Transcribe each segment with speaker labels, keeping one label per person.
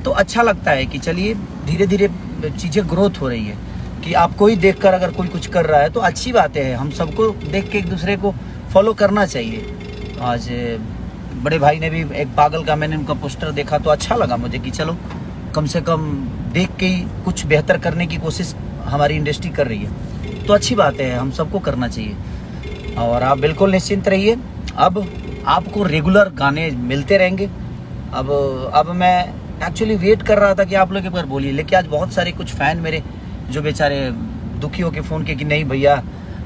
Speaker 1: तो अच्छा लगता है कि चलिए धीरे धीरे चीज़ें ग्रोथ हो रही है, कि आपको ही देखकर अगर कोई कुछ कर रहा है तो अच्छी बात है। हम सबको देख के एक दूसरे को फॉलो करना चाहिए। आज बड़े भाई ने भी एक पागल का, मैंने उनका पोस्टर देखा तो अच्छा लगा मुझे कि चलो कम से कम देख के ही कुछ बेहतर करने की कोशिश हमारी इंडस्ट्री कर रही है, तो अच्छी बात है, हम सबको करना चाहिए। और आप बिल्कुल निश्चिंत रहिए, अब आपको रेगुलर गाने मिलते रहेंगे। अब मैं एक्चुअली वेट कर रहा था कि आप लोग एक बार बोलिए, लेकिन आज बहुत सारे कुछ फ़ैन मेरे जो बेचारे दुखी होकर फ़ोन किए कि नहीं भैया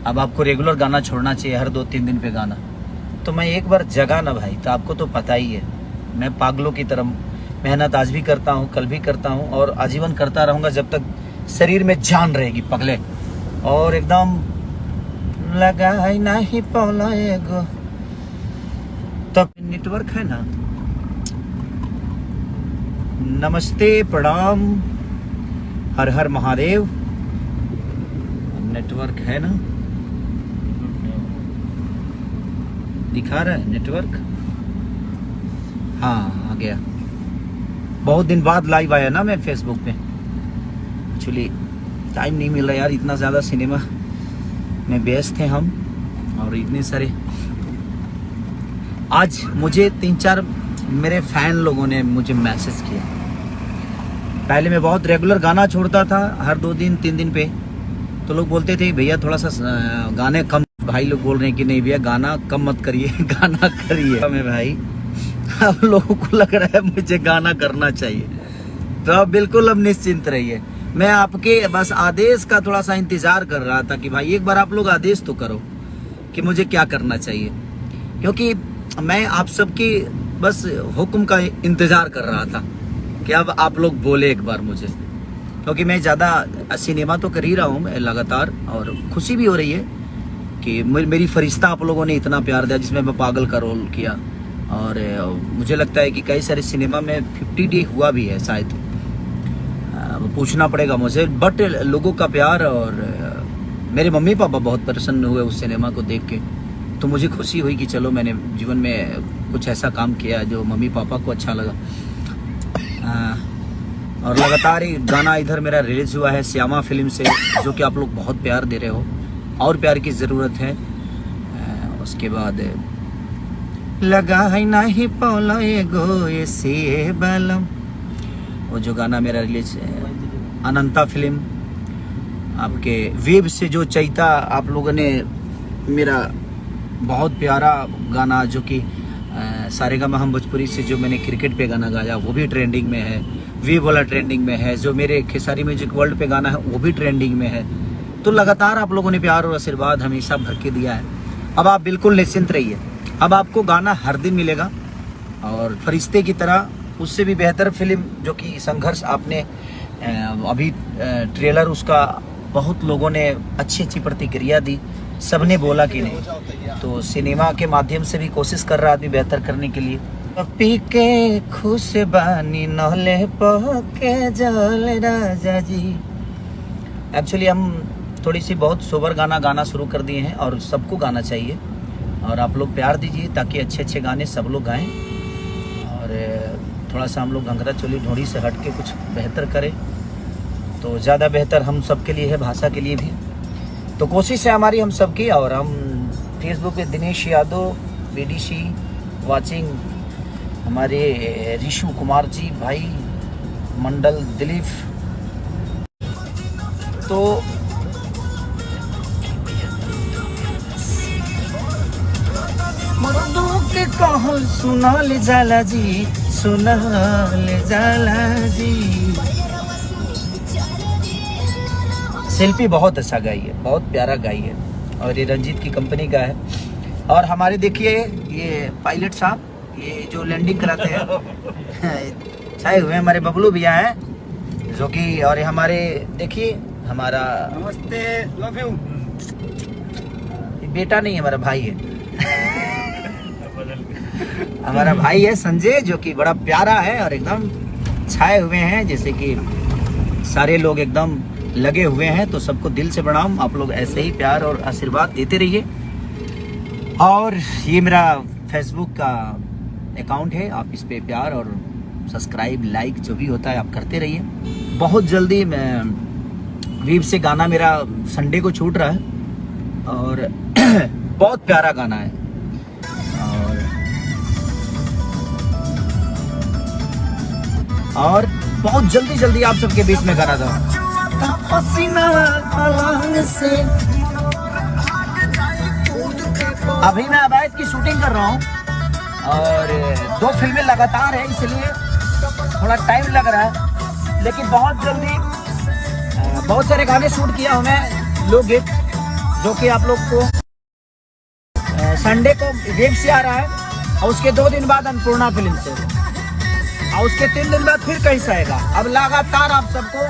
Speaker 1: अब आपको रेगुलर गाना छोड़ना चाहिए, हर 2-3 दिन पे गाना। तो मैं एक बार जगा ना भाई, तो आपको तो पता ही है मैं पागलों की तरह मेहनत आज भी करता हूँ, कल भी करता हूँ और आजीवन करता रहूँगा जब तक शरीर में जान रहेगी पगले। और एकदम लगा है नहीं पौला एगो तब नेटवर्क है ना। नमस्ते, प्रणाम, हर हर महादेव। नेटवर्क है ना, दिखा रहा है नेटवर्क? हाँ आ गया। बहुत दिन बाद लाइव आया ना मैं फेसबुक पे। एक्चुअली टाइम नहीं मिल रहा यार, इतना ज़्यादा सिनेमा में व्यस्त थे हम और इतने सारे। आज मुझे 3-4 मेरे फैन लोगों ने मुझे मैसेज किया। पहले मैं बहुत रेगुलर गाना छोड़ता था हर 2 दिन 3 दिन पे, तो लोग बोलते थे भैया थोड़ा सा गाने कम। भाई लोग बोल रहे हैं कि नहीं भैया गाना कम मत करिए, गाना करिए। हमें भाई अब लोगों को लग रहा है मुझे गाना करना चाहिए, तो अब बिल्कुल अब निश्चिंत रहिए। मैं आपके बस आदेश का थोड़ा सा इंतजार कर रहा था कि भाई एक बार आप लोग आदेश तो करो कि मुझे क्या करना चाहिए, क्योंकि मैं आप सबकी बस हुक्म का इंतजार कर रहा था कि अब आप लोग बोले एक बार मुझे, क्योंकि मैं ज़्यादा सिनेमा तो कर ही रहा हूँ मैं लगातार, और खुशी भी हो रही है कि मेरी फरिश्ता आप लोगों ने इतना प्यार दिया जिसमें मैं पागल का रोल किया। और मुझे लगता है कि कई सारे सिनेमा में 50 डे हुआ भी है शायद, पूछना पड़ेगा मुझे, बट लोगों का प्यार। और मेरे मम्मी पापा बहुत प्रसन्न हुए उस सिनेमा को देख के, तो मुझे खुशी हुई कि चलो मैंने जीवन में कुछ ऐसा काम किया जो मम्मी पापा को अच्छा लगा। और लगातार ही गाना इधर मेरा रिलीज हुआ है श्यामा फिल्म से, जो कि आप लोग बहुत प्यार दे रहे हो और प्यार की ज़रूरत है। उसके बाद लगा है नहीं पौला एगो ऐसे बालम, वो जो गाना मेरा रिलीज अनंता फिल्म आपके वेब से जो चैता आप लोगों ने मेरा बहुत प्यारा गाना, जो कि सारेगामा हम भोजपुरी से जो मैंने क्रिकेट पे गाना गाया वो भी ट्रेंडिंग में है, वेब वाला ट्रेंडिंग में है, जो मेरे खेसारी म्यूजिक वर्ल्ड पे गाना है वो भी ट्रेंडिंग में है। तो लगातार आप लोगों ने प्यार और आशीर्वाद हमेशा भर के दिया है। अब आप बिल्कुल निश्चिंत रहिए, अब आपको गाना हर दिन मिलेगा। और फरिश्ते की तरह उससे भी बेहतर फिल्म जो कि संघर्ष, आपने अभी ट्रेलर उसका बहुत लोगों ने अच्छी अच्छी प्रतिक्रिया दी, सबने बोला कि नहीं, तो सिनेमा के माध्यम से भी कोशिश कर रहा आदमी बेहतर करने के लिए। पी के खुश बानी नहले पके जल राजा जी। एक्चुअली हम थोड़ी सी बहुत सोबर गाना गाना शुरू कर दिए हैं और सबको गाना चाहिए, और आप लोग प्यार दीजिए ताकि अच्छे अच्छे गाने सब लोग गाएं, और थोड़ा सा हम लोग घंघरा चोली ढोड़ी से हट के कुछ बेहतर करें तो ज़्यादा बेहतर हम सब के लिए है, भाषा के लिए भी। तो कोशिश है हमारी हम सबकी। और हम फेसबुक पे दिनेश यादव बीडीसी वाचिंग, हमारे ऋषु कुमार जी भाई मंडल दिलीप, तो मर्दों के कहल सुनाल जाला जी, सुनाल जाला जी। शिल्पी बहुत अच्छा गाई है, बहुत प्यारा गाई है, और ये रंजीत की कंपनी का है। और हमारे देखिए ये पायलट साहब, ये जो लैंडिंग कराते हैं छाए हुए हमारे बबलू भैया हैं, जो कि, और ये हमारे देखिए हमारा,
Speaker 2: नमस्ते, लव यू।
Speaker 1: बेटा नहीं हमारा भाई है हमारा भाई है संजय, जो कि बड़ा प्यारा है और एकदम छाए हुए हैं, जैसे कि सारे लोग एकदम लगे हुए हैं। तो सबको दिल से प्रणाम, आप लोग ऐसे ही प्यार और आशीर्वाद देते रहिए। और ये मेरा फेसबुक का अकाउंट है, आप इस पे प्यार और सब्सक्राइब, लाइक जो भी होता है आप करते रहिए। बहुत जल्दी मैं वीव से गाना मेरा संडे को छूट रहा है और बहुत प्यारा गाना है और बहुत जल्दी आप सबके बीच में गाना था। अभी मैं अवैध की शूटिंग कर रहा हूँ और 2 फिल्में लगातार है, इसलिए थोड़ा टाइम लग रहा है, लेकिन बहुत जल्दी बहुत सारे गाने शूट किया हूँ मैं, लोकगीत, जो कि आप लोग को संडे को वेब से आ रहा है और उसके 2 दिन बाद अन्नपूर्णा फिल्म से और उसके 3 दिन बाद फिर कहीं से आएगा। अब लगातार आप सबको